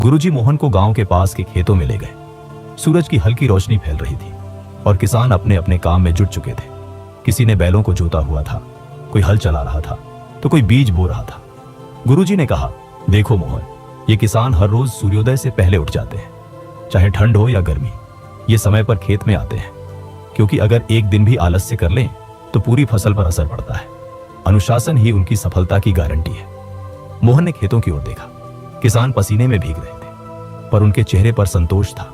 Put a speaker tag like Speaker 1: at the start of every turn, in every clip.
Speaker 1: गुरुजी मोहन को गांव के पास के खेतों में ले गए। सूरज की हल्की रोशनी फैल रही थी और किसान अपने अपने काम में जुट चुके थे। किसी ने बैलों को जोता हुआ था, कोई हल चला रहा था तो कोई बीज बो रहा था। गुरुजी ने कहा, देखो मोहन, ये किसान हर रोज सूर्योदय से पहले उठ जाते हैं, चाहे ठंड हो या गर्मी। ये समय पर खेत में आते हैं, क्योंकि अगर एक दिन भी आलस्य कर लें तो पूरी फसल पर असर पड़ता है। अनुशासन ही उनकी सफलता की गारंटी है। मोहन ने खेतों की ओर देखा। किसान पसीने में भीग रहे थे, पर उनके चेहरे पर संतोष था।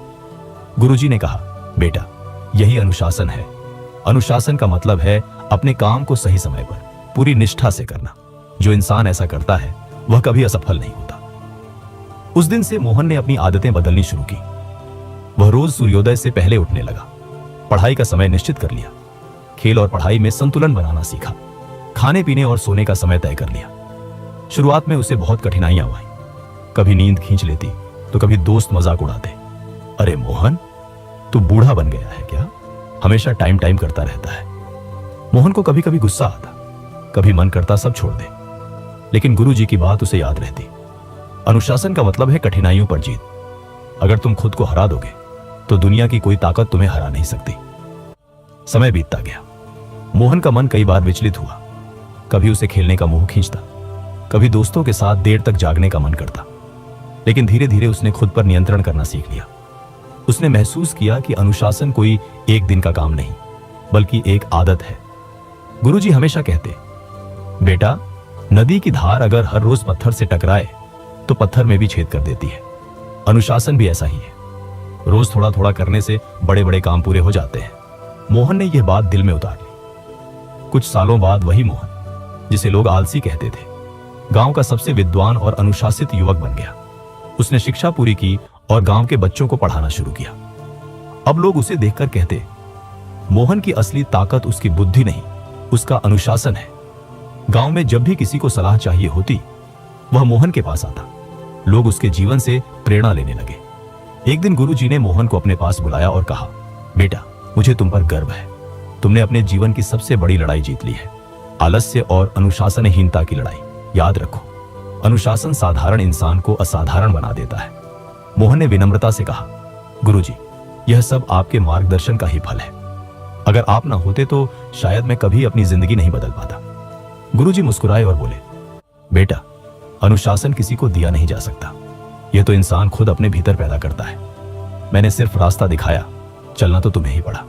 Speaker 1: गुरुजी ने कहा, बेटा, यही अनुशासन है। अनुशासन का मतलब है अपने काम को सही समय पर पूरी निष्ठा से करना। जो इंसान ऐसा करता है वह कभी असफल नहीं होता। उस दिन से मोहन ने अपनी आदतें बदलनी शुरू की। वह रोज सूर्योदय से पहले उठने लगा। पढ़ाई का समय निश्चित कर लिया। खेल और पढ़ाई में संतुलन बनाना सीखा। खाने पीने और सोने का समय तय कर लिया। शुरुआत में उसे बहुत कठिनाइयां आई। कभी नींद खींच लेती तो कभी दोस्त मजाक उड़ाते। अरे मोहन, तू बूढ़ा बन गया है क्या? हमेशा टाइम टाइम करता रहता है। मोहन को कभी कभी गुस्सा आता, कभी मन करता सब छोड़ दे, लेकिन गुरुजी की बात उसे याद रहती। अनुशासन का मतलब है कठिनाइयों पर जीत। अगर तुम खुद को हरा दोगे तो दुनिया की कोई ताकत तुम्हें हरा नहीं सकती। समय बीतता गया। मोहन का मन कई बार विचलित हुआ। कभी उसे खेलने का मोह खींचता, कभी दोस्तों के साथ देर तक जागने का मन करता। लेकिन धीरे धीरे उसने खुद पर नियंत्रण करना सीख लिया। उसने महसूस किया कि अनुशासन कोई एक दिन का काम नहीं, बल्कि एक आदत है। गुरुजी हमेशा कहते, बेटा, नदी की धार अगर हर रोज पत्थर से टकराए तो पत्थर में भी छेद कर देती है। अनुशासन भी ऐसा ही है। रोज थोड़ा थोड़ा करने से बड़े बड़े काम पूरे हो जाते हैं। मोहन ने यह बात दिल में उतार ली। कुछ सालों बाद वही मोहन, जिसे लोग आलसी कहते थे, गांव का सबसे विद्वान और अनुशासित युवक बन गया। उसने शिक्षा पूरी की और गांव के बच्चों को पढ़ाना शुरू किया। अब लोग उसे देखकर कहते, मोहन की असली ताकत उसकी बुद्धि नहीं, उसका अनुशासन है। गांव में जब भी किसी को सलाह चाहिए होती, वह मोहन के पास आता। लोग उसके जीवन से प्रेरणा लेने लगे। एक दिन गुरुजी ने मोहन को अपने पास बुलाया और कहा, बेटा, मुझे तुम पर गर्व है। तुमने अपने जीवन की सबसे बड़ी लड़ाई जीत ली है, आलस्य और अनुशासनहीनता की लड़ाई। याद रखो, अनुशासन साधारण इंसान को असाधारण बना देता है। मोहन ने विनम्रता से कहा, गुरुजी, यह सब आपके मार्गदर्शन का ही फल है। अगर आप ना होते तो शायद मैं कभी अपनी जिंदगी नहीं बदल पाता। गुरुजी मुस्कुराए और बोले, बेटा, अनुशासन किसी को दिया नहीं जा सकता। यह तो इंसान खुद अपने भीतर पैदा करता है। मैंने सिर्फ रास्ता दिखाया, चलना तो तुम्हें ही पड़ा।